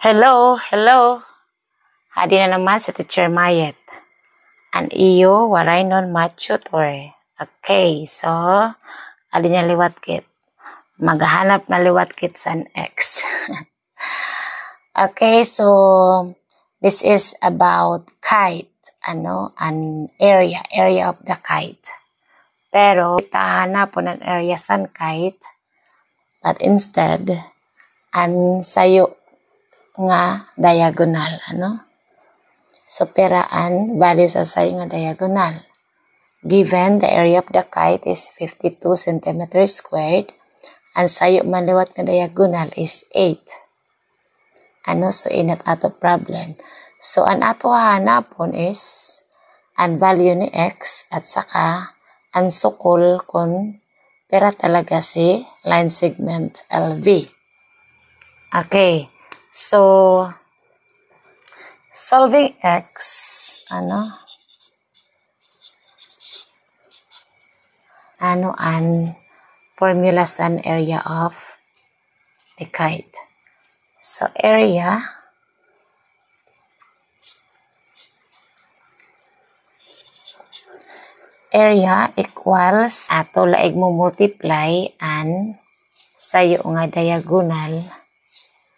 Hello, hello. Hadi na naman sa Teacher Mayet. An iyo waray non tutor. Okay, so adi na liwat kit. Maghanap na liwat kit sa X. Okay, so this is about kite. An area of the kite. Pero tahanap po ng area san kite. But instead, an sayo nga diagonal, So, peraan, value sa sayo nga diagonal. Given the area of the kite is 52 centimeters squared, ang sayo maliwat nga diagonal is 8. So, inat ato problem. So, ang ato hahanapon is ang value ni x at saka ang sukol kung pera talaga si line segment LV. Okay. So, solving x, an formula san area of the kite. So, area equals ato laig mo multiply an sayo nga diagonal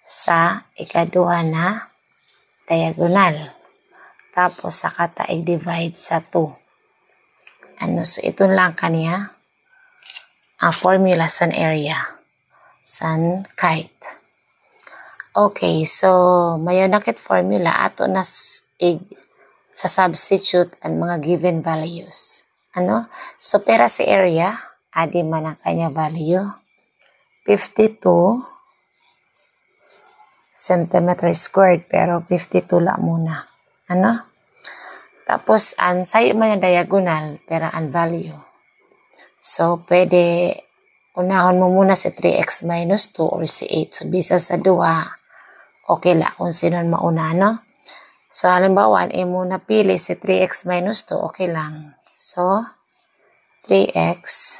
sa ikaduha na diagonal. Tapos saka taig divide sa 2. So ito lang kaniya ang formula san area san kite. Okay, so mayo nakit formula ato na sa substitute ang mga given values. So pera si area adi man ang kanya value 52 centimeter squared pero 52 lang muna. Tapos ang sayo man yung diagonal pero ang value. So pwede unahon mo muna si 3x minus 2 or si 8. So bisa sa 2 okay la kung sino mauna, So halimbawa muna pili si 3x minus 2 okay lang. So 3x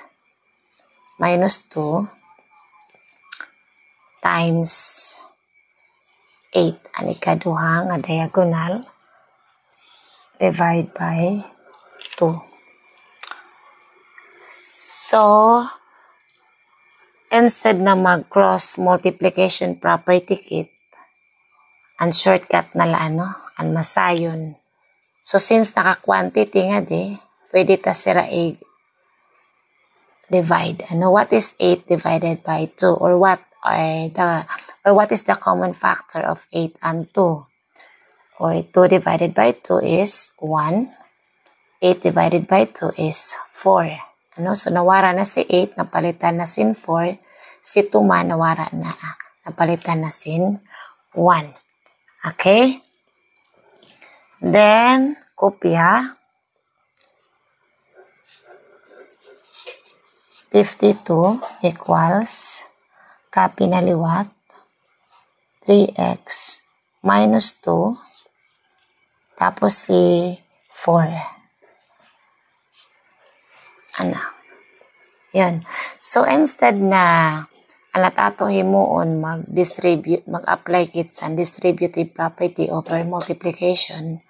minus 2 times 8 ang ikaduha nga diagonal divide by 2. So, instead na mag-cross multiplication property kit, ang shortcut na ang masayon. So, since naka-quantity nga pwede ta sira divide. What is 8 divided by 2 or what is the common factor of 8 and 2? Or 2 divided by 2 is 1. 8 divided by 2 is 4. So nawara na si 8, napalitan na sin 4. Si 2 man nawara na, napalitan na sin 1. Okay? Then, kopya. 52 equals copy na liwat 3x minus 2 tapos si 4. Yan. So instead na tato himuon mag-apply kit sa distributive property over multiplication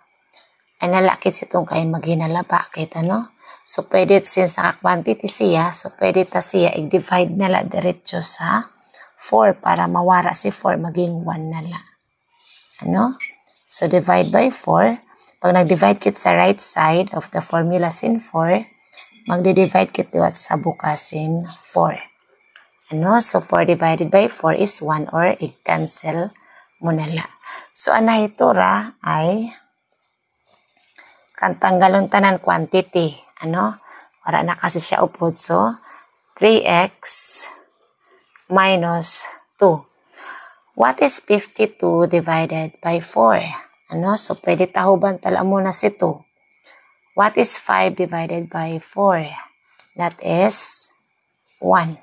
ay nalakit sitong kay maghinalaba kit So pwede since naka-quantity siya, so pwede ta siya i-divide nala diretso sa 4 para mawara si 4 maging 1 nala. So divide by 4. Pag nag-divide kit sa right side of the formula sin 4, magdi-divide kit liwat sa bukasin 4. So 4 divided by 4 is 1 or i-cancel mo nala. So anahitora ay kantanggalon tanan quantity. Wala na kasi siya upod. So 3x minus 2. What is 52 divided by 4? So pwede tahuban tala muna si 2. What is 5 divided by 4? That is 1.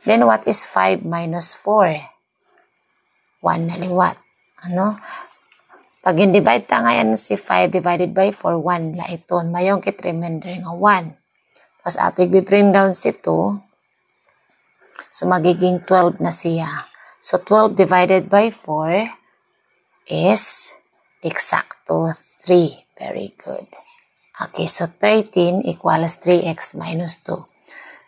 Then what is 5 minus 4? 1 na liwat. Pag in-divide ta ngayon si 5 divided by 4, 1 la ito. Mayong kit remainder nga 1. Tapos ato i-bring down si 2. So magiging 12 na siya. So 12 divided by 4 is exacto 3. Very good. Okay, so 13 equals 3x minus 2.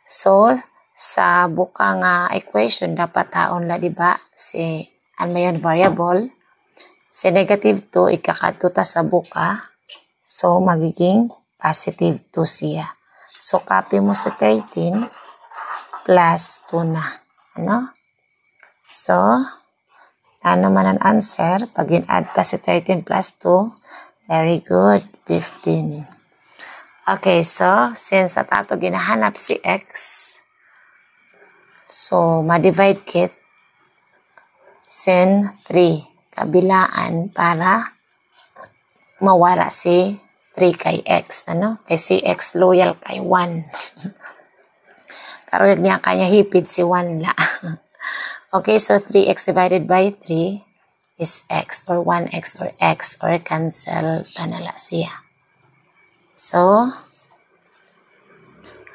So, sa buka nga equation, dapat taon la, diba? Si, mayon variable. Si negative 2, ikakatuta sa buka. So, magiging positive 2 siya. So, copy mo sa 13 plus 2 na. Ano? So, ano man ang answer? Pag in-add pa si 13 plus 2, very good, 15. Okay, so, since at ato ginahanap si x, so, ma-divide kit sin 3 kabilaan para mawala si 3 kay x, ano? Kay si x loyal kay 1. Karoon niya kanya hipid si 1 la. Okay, so 3x divided by 3 is x or 1x or x or cancel tanala siya. So,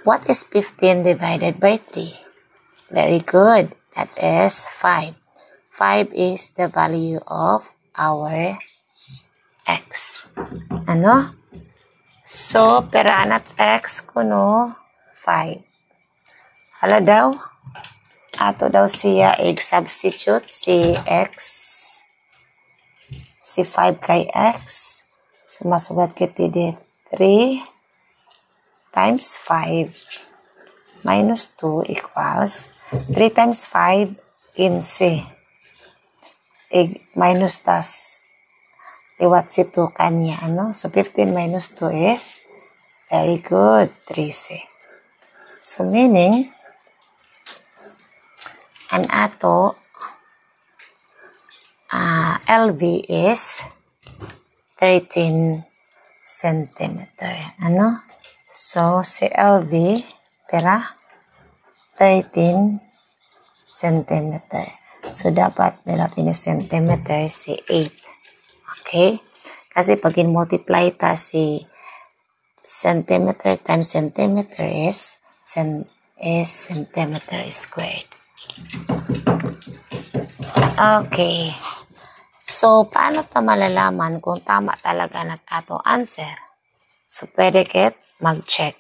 what is 15 divided by 3? Very good. That is 5. 5 is the value of our x. Ano? So, peraan at x kuno 5. Hala daw? Ato daw siya i-substitute si x. Si 5 kay x. So, masugat kiti dit 3 times 5 minus 2 equals 3 times 5, 15. Minus tas liwat si 2 kanya, ano? So, 15 minus 2 is very good, 13. So, meaning, ang ato LV is 13 centimeter. Ano? So, si LV, pera, 13 centimeter. So, dapat nilatin ni centimeter si 8. Okay? Kasi pag in-multiply ta si centimeter times centimeter is centimeter squared. Okay. So, paano ta malalaman kung tama talaga na ato answer? So, pwede kit mag-check.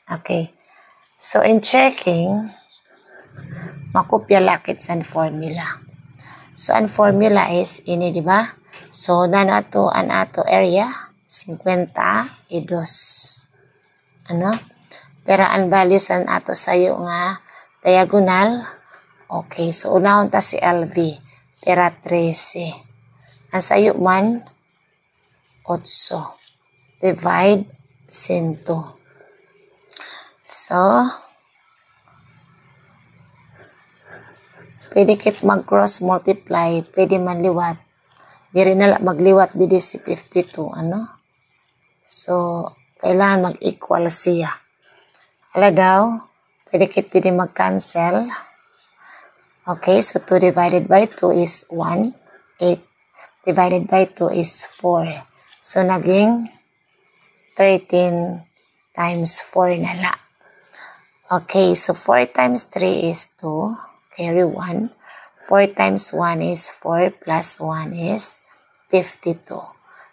Okay. So, in checking, makopya lakit sa formula. So, ang formula is ini, di ba? So, ang ato area, 50 y 2. Ano? Pero ang values ang ato sayo nga diagonal. Okay. So, unahon ta si LV. Pera 13. Ang sayo man, 8. Divide 100. So, pwede kit mag-cross multiply, pwede man liwat. Di rin na magliwat di si 52, ano? So, kailangan mag-equal siya. Hala daw, pwede kit di mag-cancel. Okay, so 2 divided by 2 is 1. 8 divided by 2 is 4. So, naging 13 times 4 na la. Okay, so 4 times 3 is 2. Carry 1. 4 times 1 is 4 plus 1 is 52.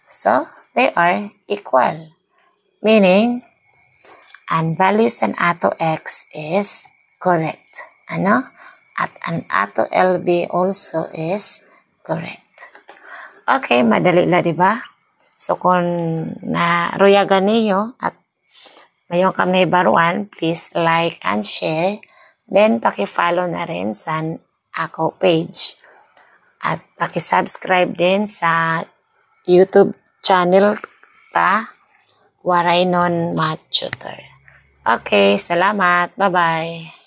So, they are equal. Meaning, ang values ng ato x is correct. Ano? At ang ato LV also is correct. Okay, madali la, diba? So, kung naruyagan niyo at mayroon kami baruan, please like and share. Then, paki-follow na rin sa ako page. At paki-subscribe din sa YouTube channel pa, Waraynon Math Tutor. Okay, salamat. Bye-bye.